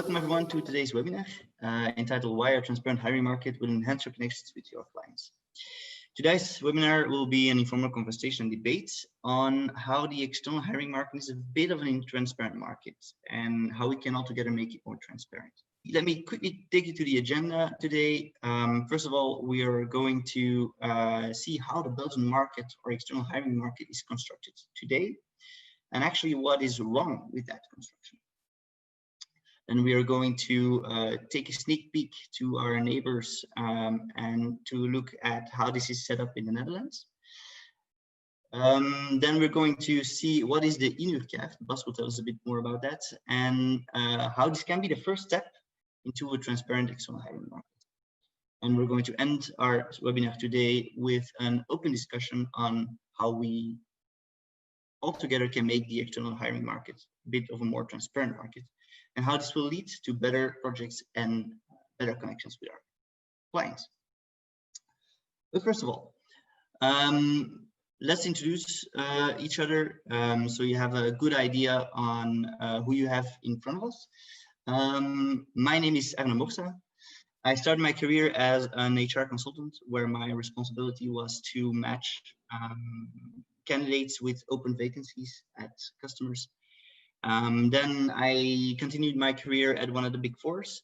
welcome everyone to today's webinar entitled Why a Transparent Hiring Market Will Enhance Your Connections with Your Clients. Today's webinar will be an informal conversation and debate on how the external hiring market is a bit of an intransparent market and how we can all together make it more transparent. Let me quickly take you to the agenda today. First of all, we are going to see how the Belgian market or external hiring market is constructed today, and actually what is wrong with that construction. And we are going to take a sneak peek to our neighbors and to look at how this is set up in the Netherlands. Then we're going to see what is the inhuurkaart. Bas will tell us a bit more about that, and how this can be the first step into a transparent external hiring market. And we're going to end our webinar today with an open discussion on how we all together can make the external hiring market a bit of a more transparent market, and how this will lead to better projects and better connections with our clients. But first of all, let's introduce each other so you have a good idea on who you have in front of us. My name is Arno Morsa. I started my career as an HR consultant, where my responsibility was to match candidates with open vacancies at customers. Then I continued my career at one of the big fours,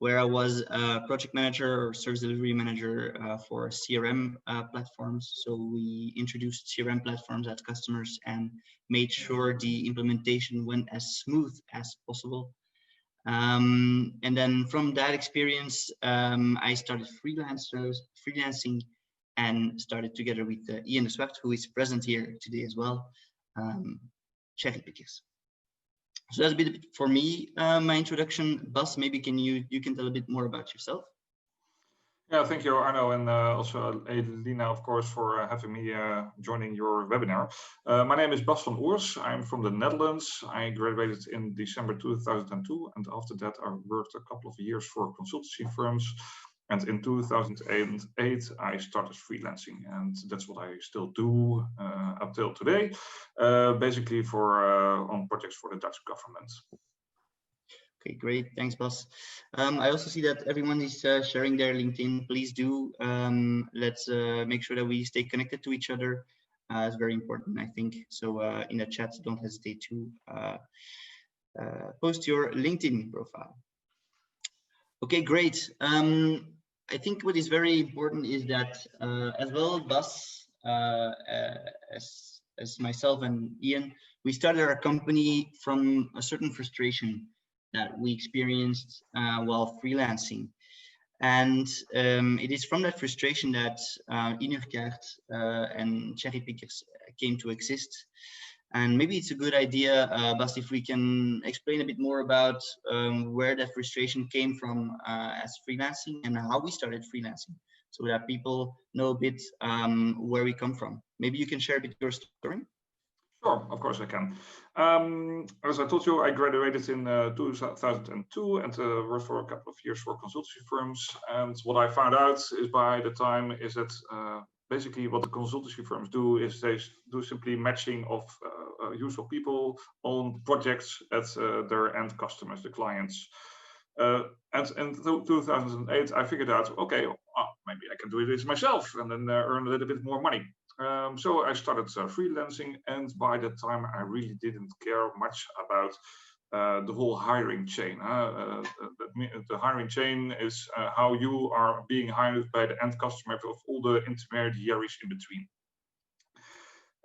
where I was a project manager or service delivery manager for CRM platforms. So we introduced CRM platforms at customers and made sure the implementation went as smooth as possible. And then from that experience, I started freelancing and started together with Ian de Swart, who is present here today as well, ChariPickers. So that's a bit for me, my introduction. Bas, maybe you can tell a bit more about yourself. Yeah, thank you, Arno, and also Lina, of course, for having me joining your webinar. My name is Bas Van Oers. I'm from the Netherlands. I graduated in December 2002, and after that I worked a couple of years for consultancy firms. And in 2008, I started freelancing, and that's what I still do up till today, basically on projects for the Dutch government. Okay, great. Thanks, Bas. I also see that everyone is sharing their LinkedIn. Please do. Let's make sure that we stay connected to each other. It's very important, I think. So in the chat, don't hesitate to post your LinkedIn profile. Okay, great. I think what is very important is that as well, Bas, as myself and Ian, we started our company from a certain frustration that we experienced while freelancing. And it is from that frustration that inhuurkaart and ChariPickers came to exist. And maybe it's a good idea, Bas, if we can explain a bit more about where that frustration came from as freelancing and how we started freelancing, so that people know a bit where we come from. Maybe you can share a bit your story. Sure, of course I can. As I told you, I graduated in 2002 and worked for a couple of years for consultancy firms. And what I found out is by the time is that basically what the consultancy firms do is they do simply matching of useful people on projects at their end customers, the clients. And in 2008, I figured out, okay, maybe I can do this myself and then earn a little bit more money. So I started freelancing, and by that time I really didn't care much about the whole hiring chain. The hiring chain is how you are being hired by the end customer of all the intermediaries in between.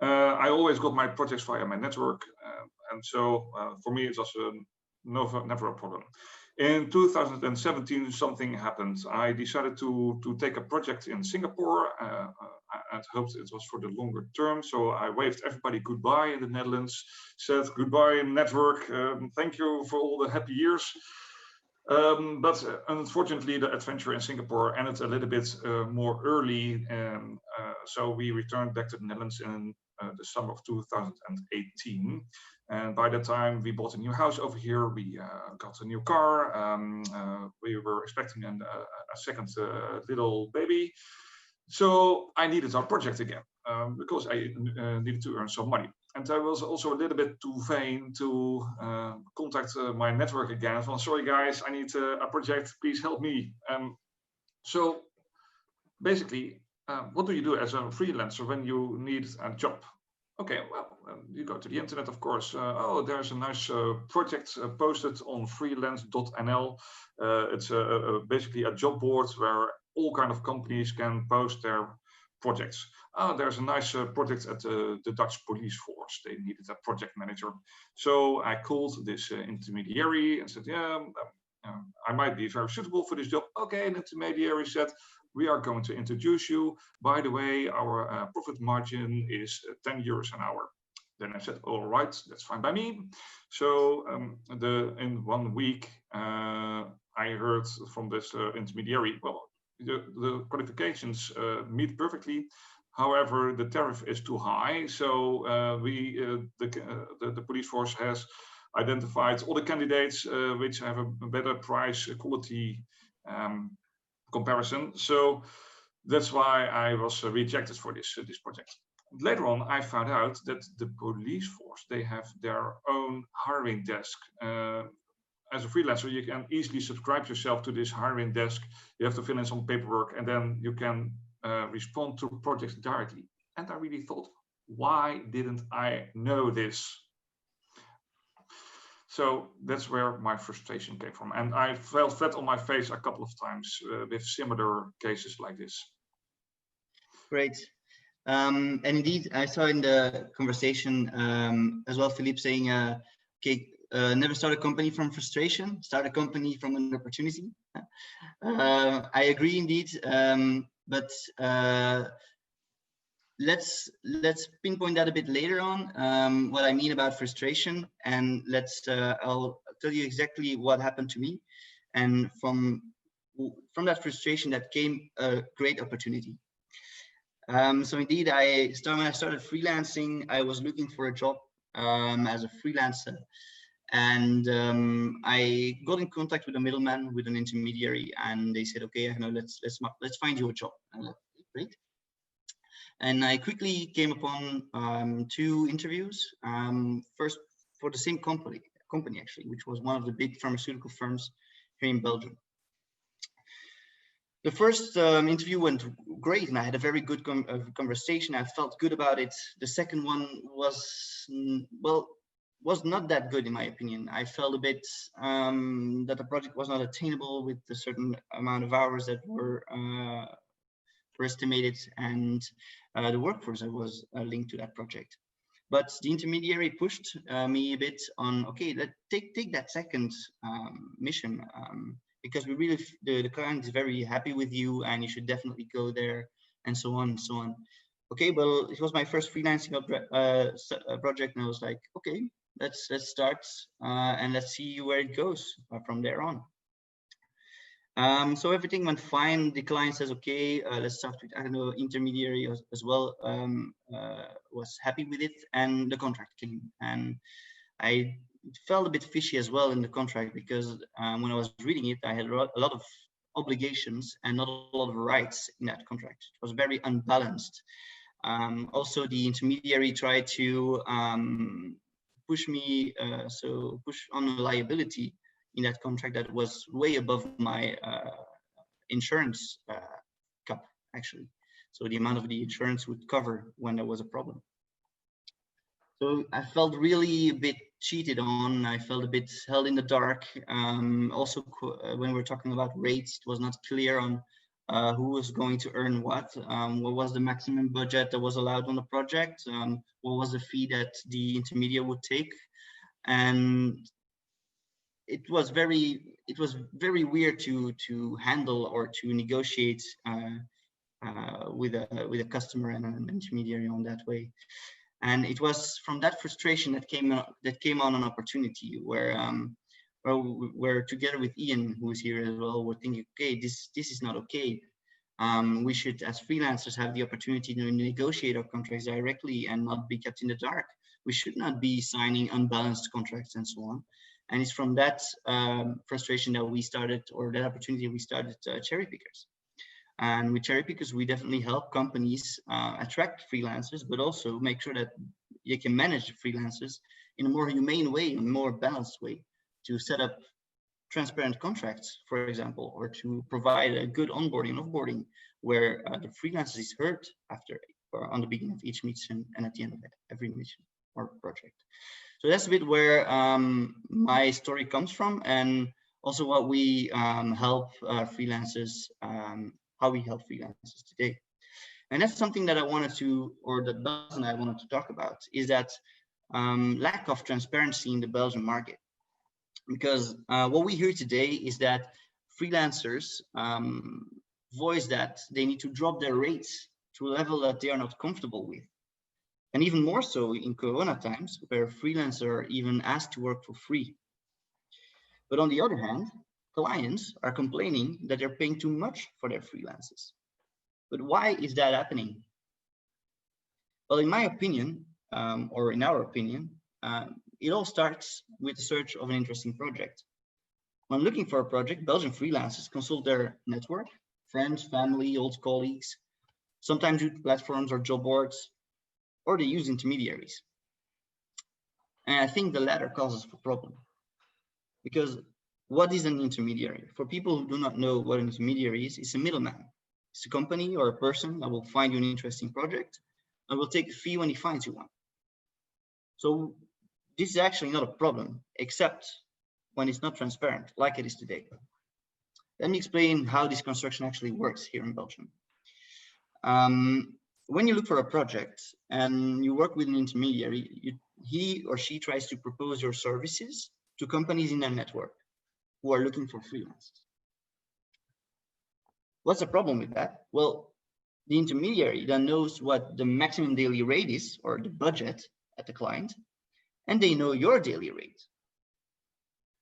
I always got my projects via my network, and so for me it was never a problem. In 2017, something happened. I decided to take a project in Singapore. I hoped it was for the longer term, so I waved everybody goodbye in the Netherlands, said goodbye network, thank you for all the happy years. But unfortunately, the adventure in Singapore ended a little bit more early, and so we returned back to the Netherlands in the summer of 2018. And by that time, we bought a new house over here. We got a new car. We were expecting a second little baby. So I needed our project again. because I needed to earn some money. And I was also a little bit too vain to contact my network again. From, sorry guys, I need a project, please help me. So basically, what do you do as a freelancer when you need a job? Okay, well, you go to the internet, of course. Oh, there's a nice project posted on freelance.nl. It's basically a job board where all kind of companies can post their projects. Oh, there's a nice project at the Dutch police force. They needed a project manager. So I called this intermediary and said, yeah, I might be very suitable for this job. Okay, and the intermediary said, we are going to introduce you. By the way, our profit margin is 10 euros an hour. Then I said, all right, that's fine by me. So in 1 week, I heard from this intermediary, well, the qualifications meet perfectly. However, the tariff is too high. So the police force has identified all the candidates which have a better price quality comparison. So that's why I was rejected for this project. Later on, I found out that the police force, they have their own hiring desk. As a freelancer, you can easily subscribe yourself to this hiring desk. You have to fill in some paperwork, and then you can respond to projects directly. And I really thought, why didn't I know this? So that's where my frustration came from. And I fell flat on my face a couple of times with similar cases like this. Great. And indeed, I saw in the conversation as well, Philippe saying, okay, never start a company from frustration, start a company from an opportunity. I agree indeed, but let's pinpoint that a bit later on, what I mean about frustration, and I'll tell you exactly what happened to me, and from that frustration that came a great opportunity. So indeed, when I started freelancing, I was looking for a job as a freelancer, and I got in contact with a middleman, with an intermediary, and they said, okay, let's find you a job. And like, great. And I quickly came upon 2 interviews. First for the same company actually, which was one of the big pharmaceutical firms here in Belgium. The first interview went great, and I had a very good conversation. I felt good about it. The second one was not that good in my opinion. I felt a bit that the project was not attainable with the certain amount of hours that were estimated, and the workforce that was linked to that project. But the intermediary pushed me a bit on, okay, let's take that second mission, because we really, the client is very happy with you, and you should definitely go there, and so on and so on. Okay, well, it was my first freelancing project, and I was like, okay, let's start and let's see where it goes from there on. So everything went fine. The client says, okay, let's start with, I don't know, intermediary as well, was happy with it, and the contract came. And I felt a bit fishy as well in the contract, because when I was reading it, I had a lot of obligations and not a lot of rights in that contract. It was very unbalanced. Also, the intermediary tried to push on a liability in that contract that was way above my insurance cap, actually. So the amount of the insurance would cover when there was a problem. So I felt really a bit cheated on. I felt a bit held in the dark. Also, when we're talking about rates, it was not clear on who was going to earn what was the maximum budget that was allowed on the project, what was the fee that the intermediate would take. And it was very weird to handle or to negotiate with a customer and an intermediary on that way. And it was from that frustration that came on an opportunity where we're together with Ian, who is here as well. We're thinking, okay, this is not okay. We should, as freelancers, have the opportunity to negotiate our contracts directly and not be kept in the dark. We should not be signing unbalanced contracts and so on. And it's from that frustration that we started, or that opportunity we started ChariPickers. And with ChariPickers, we definitely help companies attract freelancers, but also make sure that you can manage the freelancers in a more humane way, a more balanced way, to set up transparent contracts, for example, or to provide a good onboarding and offboarding where the freelancer is heard after or on the beginning of each mission and at the end of every mission or project. So that's a bit where my story comes from, and also what we help freelancers, how we help freelancers today. And that's something that I wanted to, or that Bas and I wanted to talk about, is that lack of transparency in the Belgian market. Because what we hear today is that freelancers voice that they need to drop their rates to a level that they are not comfortable with. And even more so in Corona times, where freelancers are even asked to work for free. But on the other hand, clients are complaining that they're paying too much for their freelancers. But why is that happening? Well, in my opinion, or in our opinion, it all starts with the search of an interesting project. When looking for a project, Belgian freelancers consult their network, friends, family, old colleagues, sometimes use platforms or job boards, or they use intermediaries. And I think the latter causes a problem. Because what is an intermediary? For people who do not know what an intermediary is, it's a middleman. It's a company or a person that will find you an interesting project and will take a fee when he finds you one. So this is actually not a problem, except when it's not transparent, like it is today. Let me explain how this construction actually works here in Belgium. When you look for a project and you work with an intermediary, he or she tries to propose your services to companies in their network who are looking for freelancers. What's the problem with that? Well, the intermediary then knows what the maximum daily rate is, or the budget at the client, and they know your daily rate.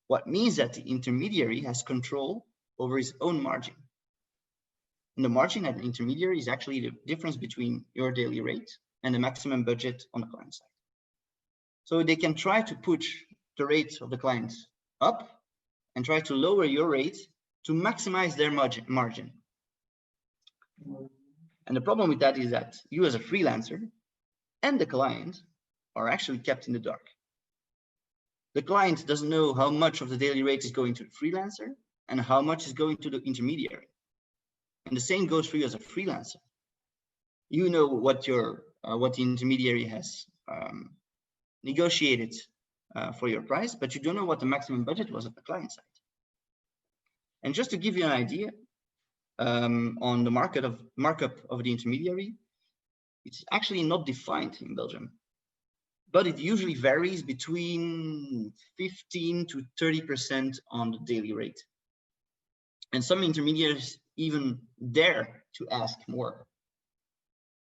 What means that the intermediary has control over his own margin. And the margin at the intermediary is actually the difference between your daily rate and the maximum budget on the client side. So they can try to push the rate of the client up and try to lower your rate to maximize their margin. And the problem with that is that you as a freelancer and the client are actually kept in the dark. The client doesn't know how much of the daily rate is going to the freelancer and how much is going to the intermediary. And the same goes for you as a freelancer. You know what the intermediary has negotiated for your price, but you don't know what the maximum budget was at the client side. And just to give you an idea on the markup of the intermediary, it's actually not defined in Belgium, but it usually varies between 15 to 30% on the daily rate. And some intermediaries even dare to ask more.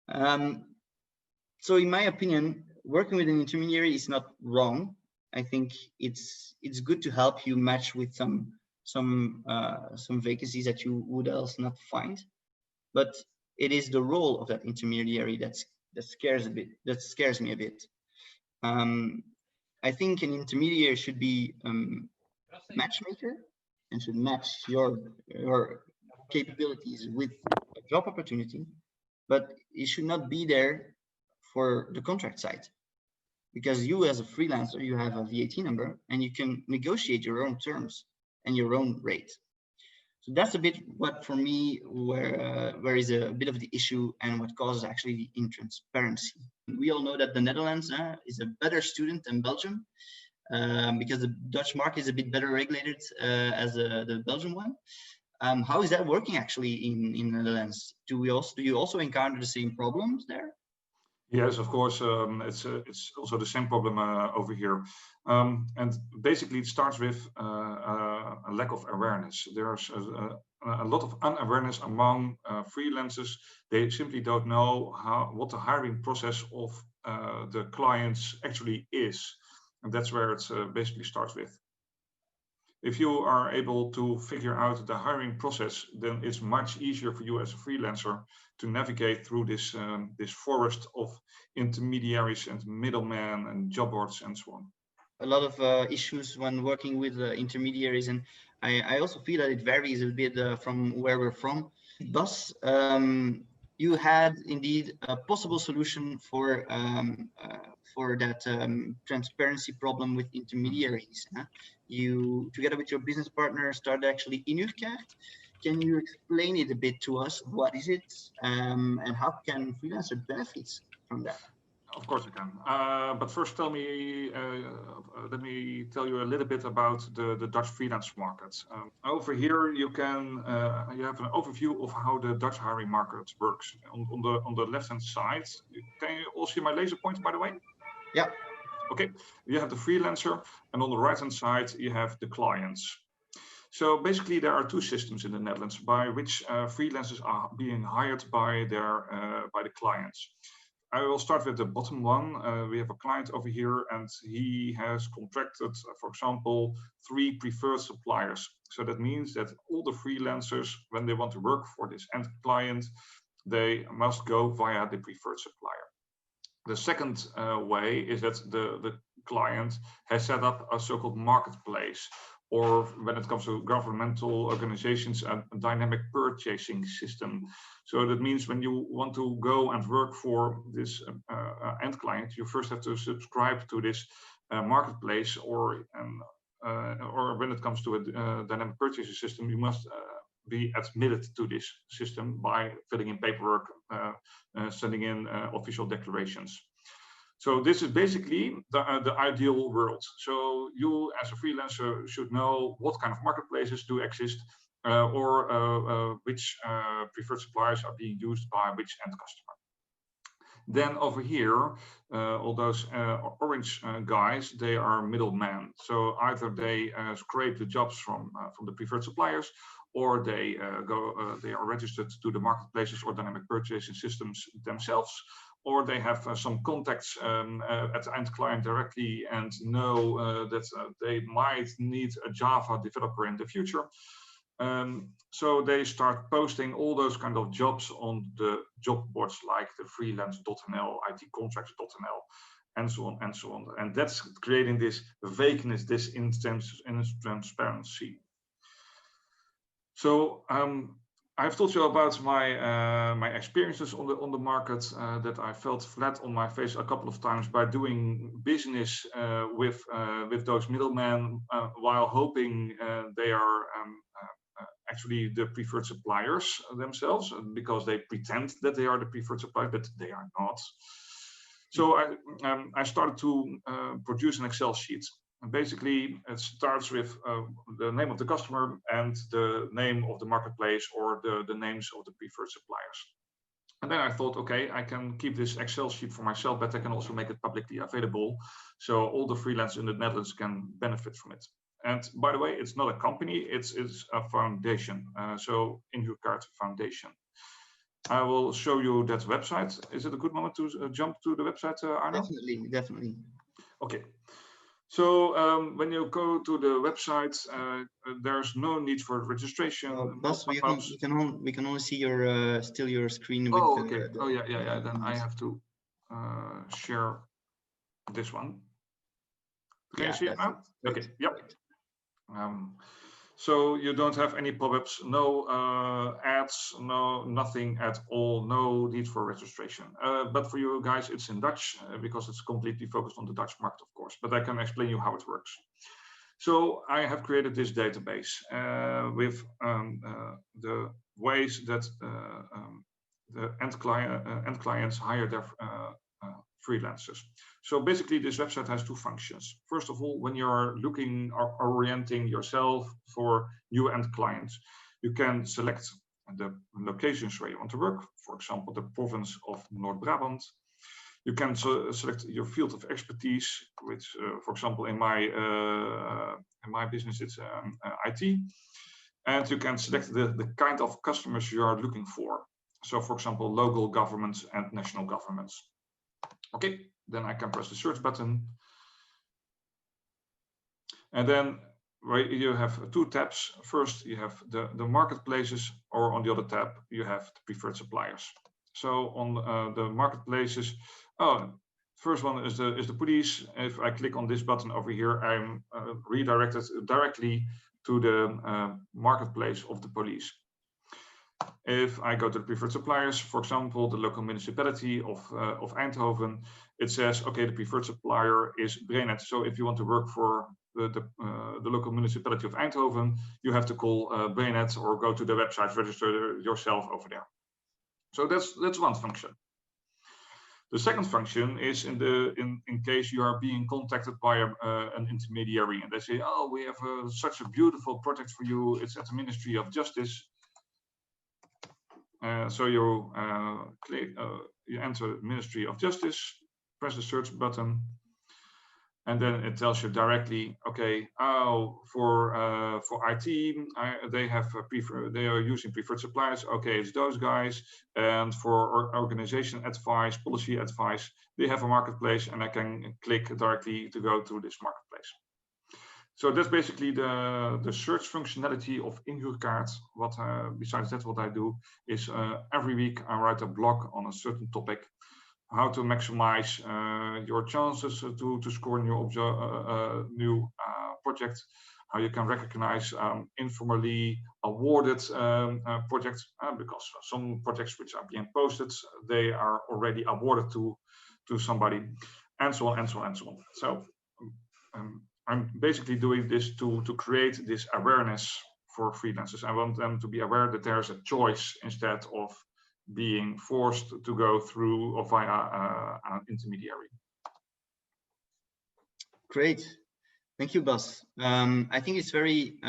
So in my opinion, working with an intermediary is not wrong. I think it's good to help you match with some vacancies that you would else not find, but it is the role of that intermediary that scares me a bit. I think an intermediary should be matchmaker and should match your capabilities with a job opportunity, but it should not be there for the contract side, because you as a freelancer, you have a VAT number and you can negotiate your own terms and your own rate. So that's a bit what for me where is a bit of the issue and what causes actually the intransparency. We all know that the Netherlands is a better student than Belgium because the Dutch market is a bit better regulated as the Belgian one. How is that working actually in the Netherlands? Do you also encounter the same problems there? Yes, of course. It's also the same problem over here, and basically it starts with a lack of awareness. There's a lot of unawareness among freelancers. They simply don't know what the hiring process of the clients actually is, and that's where it basically starts with. If you are able to figure out the hiring process, then it's much easier for you as a freelancer to navigate through this forest of intermediaries and middlemen and job boards and so on. A lot of issues when working with intermediaries, and I also feel that it varies a bit from where we're from. Bas, you had indeed a possible solution for that transparency problem with intermediaries. Huh? You, together with your business partner, started actually inhuurkaart. Can you explain it a bit to us? What is it, and how can freelancer benefit from that? Of course I can. But first, let me tell you a little bit about the Dutch freelance market. Over here, you have an overview of how the Dutch hiring market works. On the left hand side, can you all see my laser pointer, by the way? Yeah. Okay. You have the freelancer, and on the right hand side, you have the clients. So basically, there are two systems in the Netherlands by which freelancers are being hired by the clients. I will start with the bottom one. We have a client over here, and he has contracted, for example, 3 preferred suppliers. So that means that all the freelancers, when they want to work for this end client, they must go via the preferred supplier. The second way is that the client has set up a so-called marketplace, or when it comes to governmental organizations, a dynamic purchasing system. So that means when you want to go and work for this end client, you first have to subscribe to this marketplace, or when it comes to a dynamic purchasing system, you must be admitted to this system by filling in paperwork, sending in official declarations. So this is basically the ideal world. So you as a freelancer should know what kind of marketplaces do exist, or which preferred suppliers are being used by which end customer. Then over here, all those orange guys, they are middlemen. So either they scrape the jobs from the preferred suppliers, or they are registered to the marketplaces or dynamic purchasing systems themselves, or they have some contacts at the end client directly and know that they might need a Java developer in the future. So they start posting all those kind of jobs on the job boards like the freelance.nl, itcontracts.nl, and so on and so on. And that's creating this vagueness, this intransparency. So I've told you about my experiences on the market, that I felt flat on my face a couple of times by doing business with those middlemen, while hoping they are actually the preferred suppliers themselves, because they pretend that they are the preferred supplier, but they are not. So I started to produce an Excel sheet. And basically, it starts with the name of the customer and the name of the marketplace, or the names of the preferred suppliers. And then I thought, okay, I can keep this Excel sheet for myself, but I can also make it publicly available, so all the freelancers in the Netherlands can benefit from it. And by the way, it's not a company, it's a foundation, so inhuurkaart Foundation. I will show you that website. Is it a good moment to jump to the website, Arno? Definitely. Okay. So when you go to the website, there's no need for registration. Bas, we can only see your still your screen. With okay. Yeah. Then I have to share this one. Can you see it now? Okay. Yep. So you don't have any pop-ups, no ads, nothing at all, no need for registration. But for you guys, it's in Dutch because it's completely focused on the Dutch market, of course. But I can explain you how it works. So I have created this database with the ways that the end clients hire their freelancers. So basically, this website has 2 functions. First of all, when you're looking or orienting yourself for new end clients, you can select the locations where you want to work. For example, the province of North Brabant. You can select your field of expertise, which, for example, in my business, it's IT. And you can select the kind of customers you are looking for. So, for example, local governments and national governments. Okay, then I can press the search button. And then you have 2 tabs. First, you have the marketplaces, or on the other tab, you have the preferred suppliers. So on the marketplaces, first one is the police. If I click on this button over here, I'm redirected directly to the marketplace of the police. If I go to the preferred suppliers, for example, the local municipality of Eindhoven, it says, okay, the preferred supplier is Brenet. So if you want to work for the local municipality of Eindhoven, you have to call Brenet or go to the website, register yourself over there. So that's one function. The second function is in case you are being contacted by an intermediary and they say, oh, we have such a beautiful project for you. It's at the Ministry of Justice. So you click, you enter Ministry of Justice, press the search button, and then it tells you directly, okay, for IT, they are using preferred suppliers. Okay, it's those guys. And for organization advice, policy advice, they have a marketplace, and I can click directly to go to this marketplace. So that's basically the search functionality of inhuurkaart. Besides that, what I do is every week I write a blog on a certain topic, how to maximize your chances to score new projects, how you can recognize informally awarded projects, because some projects which are being posted, they are already awarded to somebody, and so on and so on and so on. So I'm basically doing this to create this awareness for freelancers. I want them to be aware that there's a choice instead of being forced to go through or via an intermediary. Great, thank you, Bas. I think it's very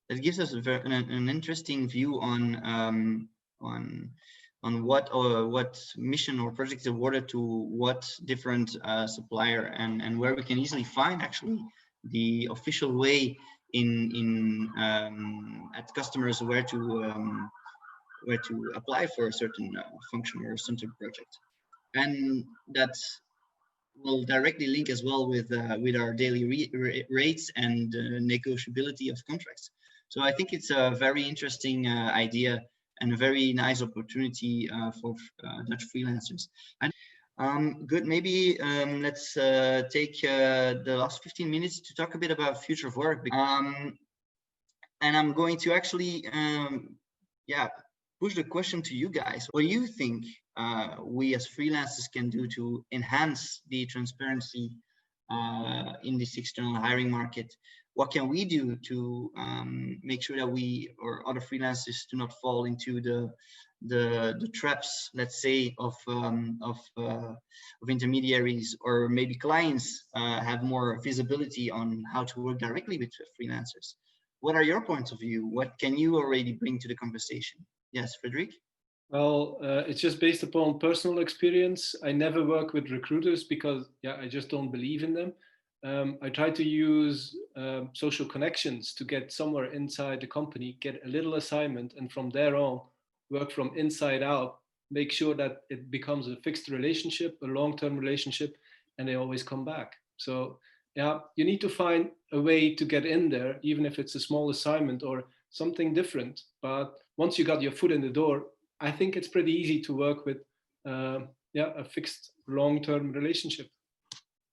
it gives us an interesting view on what mission or project is awarded to what different supplier, and where we can easily find actually the official way at customers where to apply for a certain function or a certain project, and that will directly link as well with our daily rates and negotiability of contracts. So I think it's a very interesting idea and a very nice opportunity for Dutch freelancers. And good, maybe let's take the last 15 minutes to talk a bit about future of work. And I'm going to actually, push the question to you guys. What do you think we as freelancers can do to enhance the transparency in this external hiring market? What can we do to make sure that we or other freelancers do not fall into the traps, let's say, of intermediaries, or maybe clients have more visibility on how to work directly with freelancers? What are your points of view? What can you already bring to the conversation? Yes, Frederic? Well, it's just based upon personal experience. I never work with recruiters because, I just don't believe in them. I try to use social connections to get somewhere inside the company, get a little assignment, and from there on, work from inside out, make sure that it becomes a fixed relationship, a long-term relationship, and they always come back. So, you need to find a way to get in there, even if it's a small assignment or something different. But once you got your foot in the door, I think it's pretty easy to work with a fixed long-term relationship.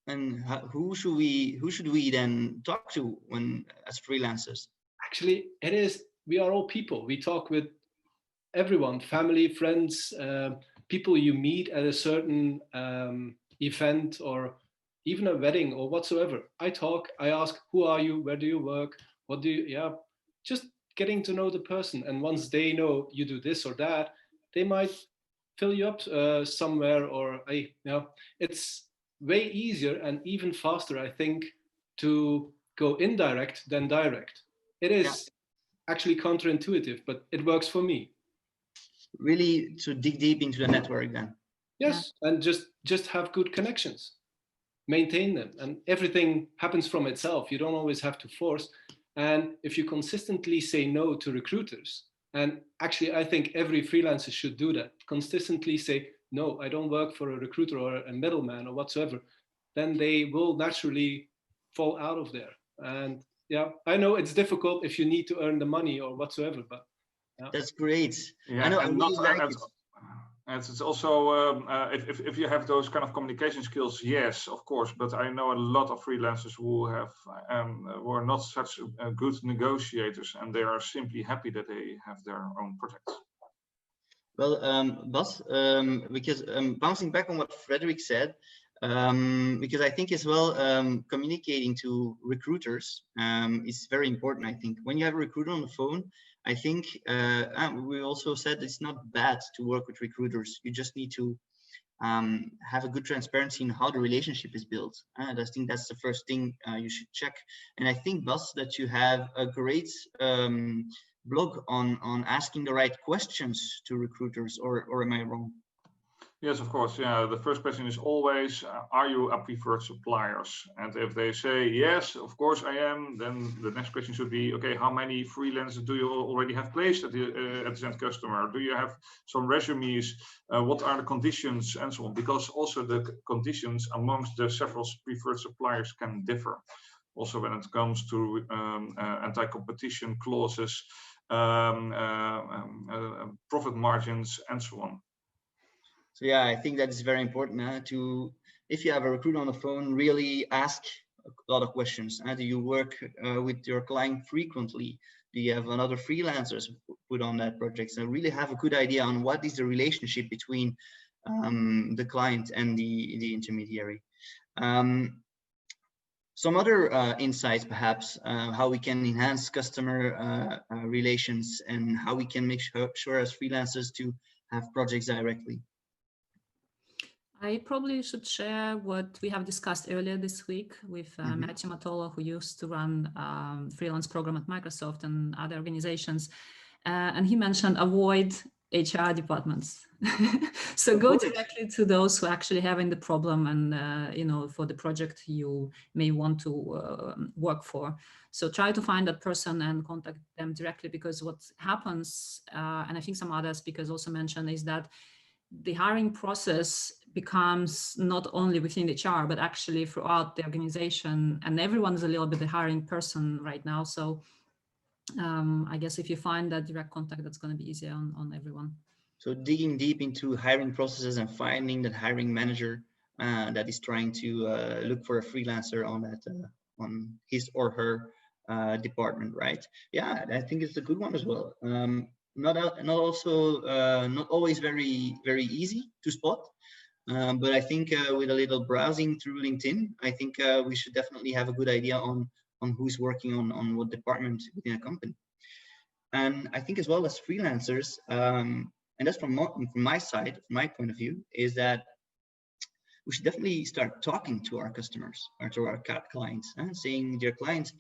And who should we then talk to when as freelancers? Actually, we are all people. We talk with everyone, family, friends, people you meet at a certain event or even a wedding or whatsoever. I ask, who are you? Where do you work? What do you, just getting to know the person. And once they know you do this or that, they might fill you up somewhere, or it's way easier and even faster, I think, to go indirect than direct. It is actually counterintuitive, but it works for me. Really to dig deep into the network then. Yes, and just have good connections. Maintain them, and everything happens from itself. You don't always have to force. And if you consistently say no to recruiters, and actually I think every freelancer should do that, consistently say, no, I don't work for a recruiter or a middleman or whatsoever, then they will naturally fall out of there. And I know it's difficult if you need to earn the money or whatsoever, but that's great. Yeah, I know, and And it's also if you have those kind of communication skills, yes, of course. But I know a lot of freelancers who are not such good negotiators, and they are simply happy that they have their own projects. Well, Bas, because bouncing back on what Frederick said, because I think as well, communicating to recruiters is very important. I think when you have a recruiter on the phone, I think we also said it's not bad to work with recruiters. You just need to have a good transparency in how the relationship is built. And I think that's the first thing you should check. And I think, Bas, that you have a great blog on asking the right questions to recruiters, or am I wrong? Yes, of course. Yeah, the first question is always, are you a preferred suppliers? And if they say yes, of course I am, then the next question should be, okay, how many freelancers do you already have placed at the end customer? Do you have some resumes? What are the conditions and so on? Because also the conditions amongst the several preferred suppliers can differ. Also when it comes to anti-competition clauses, profit margins, and so on. So yeah, I think that is very important to, if you have a recruiter on the phone, really ask a lot of questions. Do you work with your client frequently? Do you have another freelancers put on that project? So really have a good idea on what is the relationship between the client and the intermediary. Some other insights, perhaps, how we can enhance customer relations and how we can make sure as freelancers to have projects directly. I probably should share what we have discussed earlier this week with Matthew Matola, who used to run freelance program at Microsoft and other organizations. And he mentioned avoid HR departments. So go directly to those who actually having the problem and, you know, for the project you may want to work for. So try to find that person and contact them directly, because what happens, and I think some other speakers also mentioned, is that the hiring process becomes not only within HR, but actually throughout the organization, and everyone's a little bit the hiring person right now. So I guess if you find that direct contact, that's going to be easier on everyone. So digging deep into hiring processes and finding that hiring manager that is trying to look for a freelancer on that on his or her department, right? Yeah, I think it's a good one as well. Not always very easy to spot, but I think with a little browsing through LinkedIn, I think we should definitely have a good idea on who's working on what department within a company. And I think as well as freelancers, and that's from my side, from my point of view, is that we should definitely start talking to our customers or to our clients and saying, dear clients,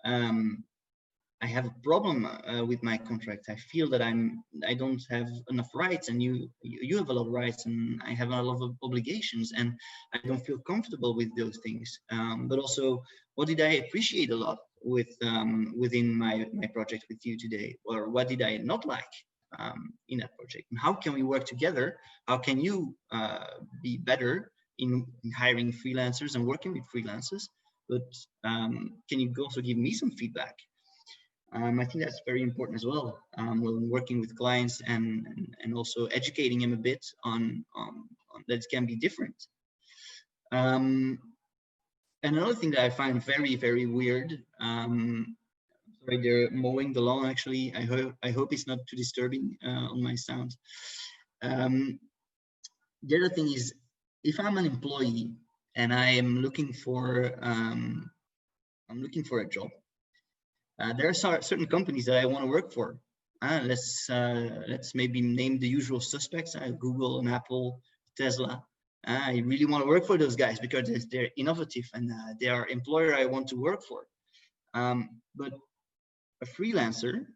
I have a problem with my contract. I feel that I don't have enough rights, and you have a lot of rights, and I have a lot of obligations, and I don't feel comfortable with those things. But also, what did I appreciate a lot within my project with you today, or what did I not like in that project, and how can we work together? How can you be better in hiring freelancers and working with freelancers? But can you also give me some feedback? I think that's very important as well when working with clients and also educating them a bit on that it can be different. Another thing that I find very weird. Sorry, they're mowing the lawn. Actually, I hope it's not too disturbing on my sound. The other thing is, if I'm an employee and I am looking for a job. There are certain companies that I want to work for. Let's maybe name the usual suspects: Google and Apple, Tesla. I really want to work for those guys because they're innovative and they are employer I want to work for. But a freelancer,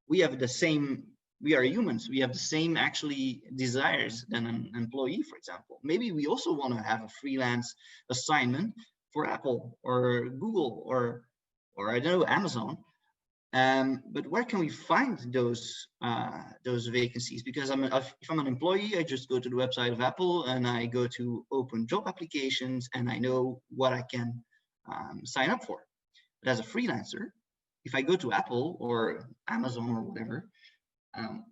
we have the same. We are humans. We have the same actually desires than an employee, for example. Maybe we also want to have a freelance assignment for Apple or Google or I don't know, Amazon. But where can we find those vacancies? Because if I'm an employee, I just go to the website of Apple and I go to open job applications and I know what I can sign up for. But as a freelancer, if I go to Apple or Amazon or whatever,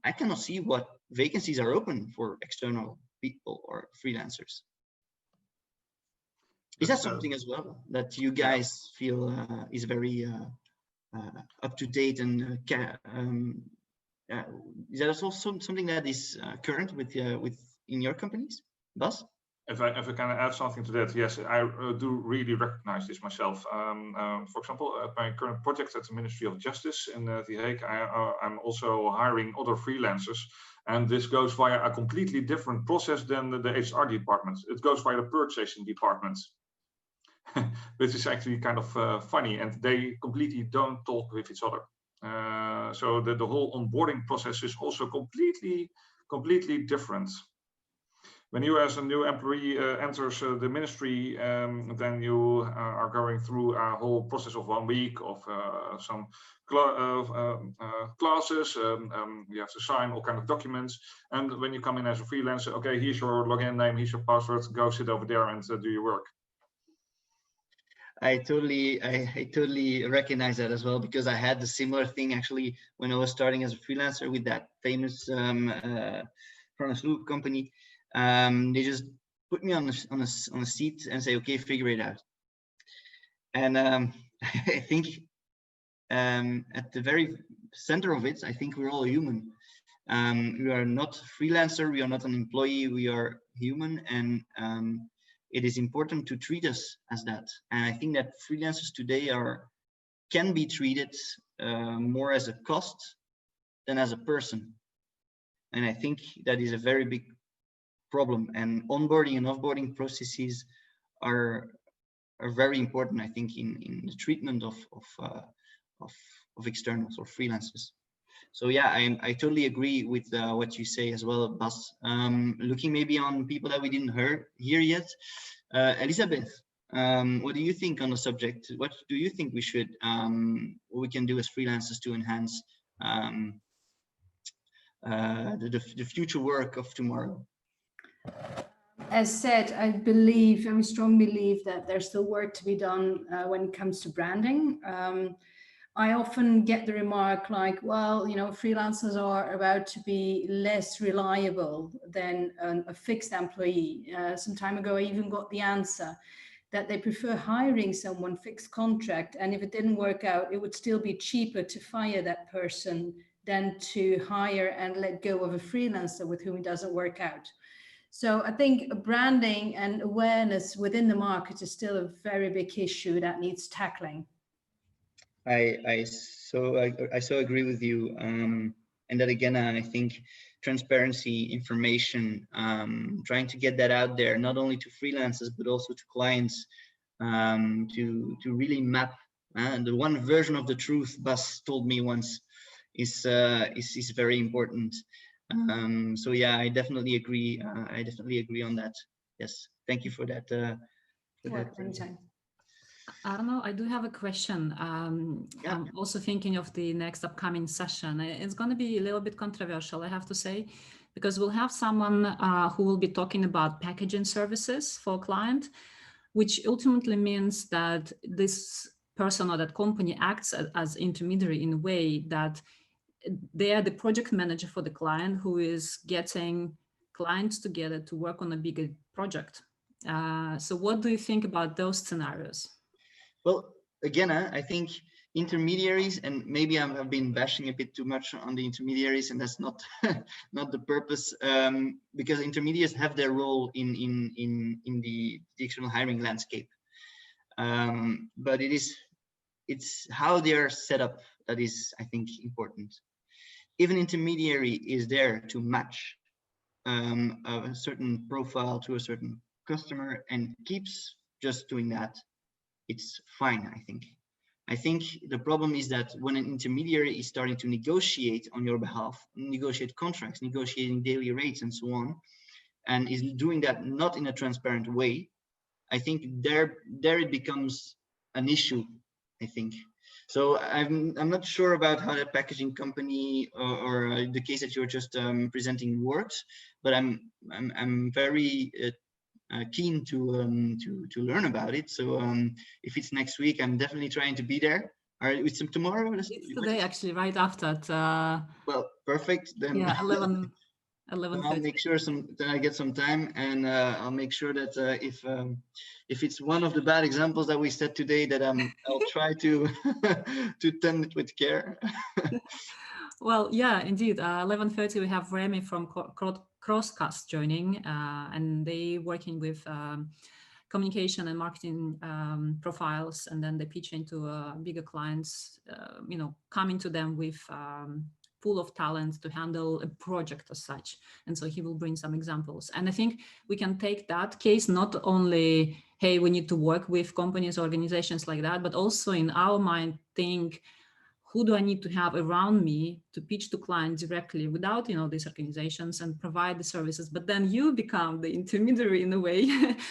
I cannot see what vacancies are open for external people or freelancers. Is that something as well that you guys feel is very up to date, and is that also something that is current with in your companies, Bas? If I can add something to that, yes, I do really recognize this myself. For example, at my current project at the Ministry of Justice in The Hague, I'm also hiring other freelancers, and this goes via a completely different process than the HR department. It goes via the purchasing department, which is actually kind of funny, and they completely don't talk with each other. So the whole onboarding process is also completely different. When you as a new employee enters the ministry, then you are going through a whole process of 1 week of some classes. You have to sign all kind of documents. And when you come in as a freelancer, okay, here's your login name, here's your password, go sit over there and do your work. I totally recognize that as well, because I had the similar thing actually when I was starting as a freelancer with that famous company. They just put me on a seat and say, okay, figure it out. And I think at the very center of it, I think we're all human. We are not freelancer, we are not an employee, we are human, and it is important to treat us as that. And I think that freelancers today can be treated more as a cost than as a person. And I think that is a very big problem, and onboarding and offboarding processes are very important, I think, in the treatment of externals or freelancers. So yeah, I totally agree with what you say as well, Bas. Looking maybe on people that we didn't hear yet, Elizabeth, what do you think on the subject? What do you think what we can do as freelancers to enhance the future work of tomorrow? As said, I strongly believe that there's still work to be done when it comes to branding. I often get the remark like, well, freelancers are about to be less reliable than a fixed employee. Some time ago, I even got the answer that they prefer hiring someone fixed contract, and if it didn't work out, it would still be cheaper to fire that person than to hire and let go of a freelancer with whom it doesn't work out. So I think branding and awareness within the market is still a very big issue that needs tackling. I so agree with you, and that again, I think transparency, information, trying to get that out there, not only to freelancers but also to clients, to really map the one version of the truth Bas told me once is very important. So yeah, I definitely agree. I definitely agree on that. Yes, thank you for that. Anytime. Arno, I do have a question. I'm also thinking of the next upcoming session. It's going to be a little bit controversial, I have to say, because we'll have someone who will be talking about packaging services for a client, which ultimately means that this person or that company acts as intermediary in a way that they are the project manager for the client who is getting clients together to work on a bigger project. So what do you think about those scenarios? Well, again, I think intermediaries, and maybe I've been bashing a bit too much on the intermediaries, and that's not not the purpose, because intermediaries have their role in the external hiring landscape, but it's how they are set up that is, I think, important. If an intermediary is there to match a certain profile to a certain customer and keeps just doing that, it's fine, I think. I think the problem is that when an intermediary is starting to negotiate on your behalf, negotiate contracts, negotiating daily rates and so on, and is doing that not in a transparent way, I think there it becomes an issue, I think. So I'm not sure about how the packaging company or the case that you're just presenting works, but I'm very keen to learn about it. So if it's next week, I'm definitely trying to be there. All right, it's tomorrow. It's today, actually, right after. Well, perfect. Then yeah, 11. I'll 11:30. make sure that I get some time, and I'll make sure that if it's one of the bad examples that we said today, that I'll try to to tend it with care. Well, yeah, indeed. 11:30 we have Remy from Crosscast joining, and they working with communication and marketing profiles, and then they pitch into bigger clients, coming to them with pool of talent to handle a project as such. And so he will bring some examples. And I think we can take that case not only, hey, we need to work with companies, organizations like that, but also in our mind think, who do I need to have around me to pitch to clients directly without, these organizations and provide the services? But then you become the intermediary in a way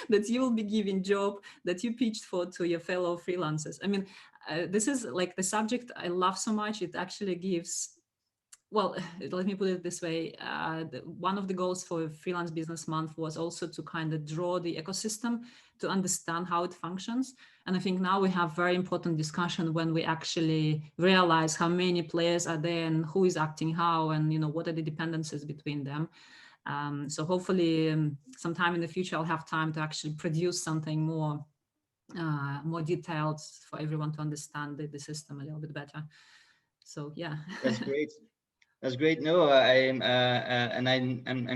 that you will be giving job that you pitched for to your fellow freelancers. I mean, this is like the subject I love so much. It actually gives, well, let me put it this way. One of the goals for Freelance Business Month was also to kind of draw the ecosystem to understand how it functions. And I think now we have very important discussion when we actually realize how many players are there and who is acting how, and what are the dependencies between them. So hopefully sometime in the future I'll have time to actually produce something more detailed for everyone to understand the system a little bit better. So yeah. That's great. That's great. No, I'm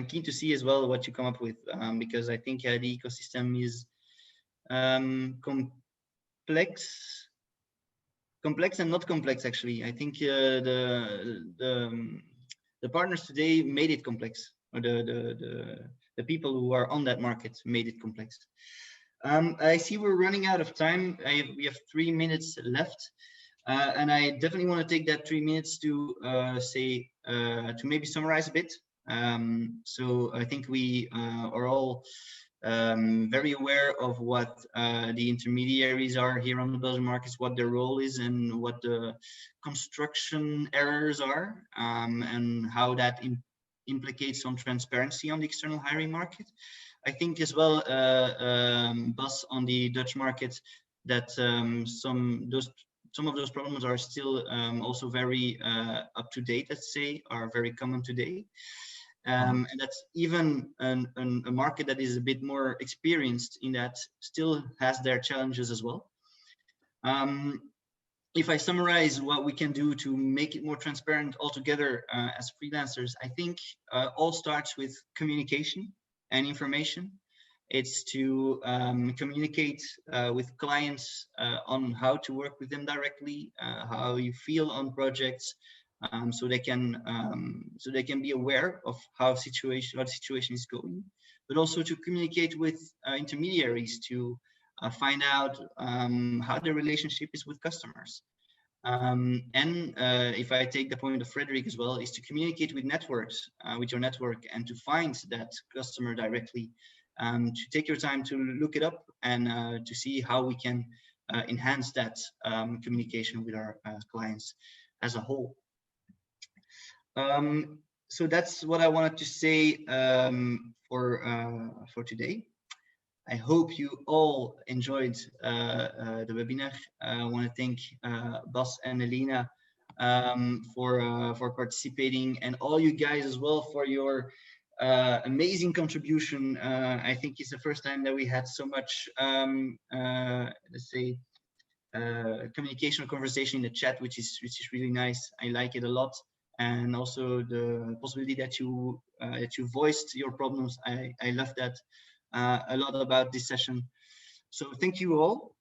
keen to see as well what you come up with, because I think the ecosystem is complex and not complex. Actually, I think the partners today made it complex, or the people who are on that market made it complex. I see we're running out of time. We have 3 minutes left. And I definitely want to take that 3 minutes to to maybe summarize a bit. So I think we are all very aware of what the intermediaries are here on the Belgian markets, what their role is, and what the construction errors are, and how that implicates on transparency on the external hiring market. I think as well, Bas, on the Dutch market, that some of those problems are still also very up to date, let's say, are very common today. And that's even a market that is a bit more experienced in that still has their challenges as well. If I summarize what we can do to make it more transparent altogether as freelancers, I think all starts with communication and information. It's to communicate with clients on how to work with them directly, how you feel on projects, so they can be aware of how the situation is going, but also to communicate with intermediaries to find out how the relationship is with customers. And if I take the point of Frederick as well, is to communicate with networks, with your network, and to find that customer directly. To take your time to look it up and to see how we can enhance that communication with our clients as a whole. So that's what I wanted to say for today. I hope you all enjoyed the webinar. I want to thank Bas and Elena for participating, and all you guys as well for your amazing contribution. I think it's the first time that we had so much, let's say, communication or conversation in the chat, which is really nice. I like it a lot, and also the possibility that you voiced your problems. I love that a lot about this session. So thank you all.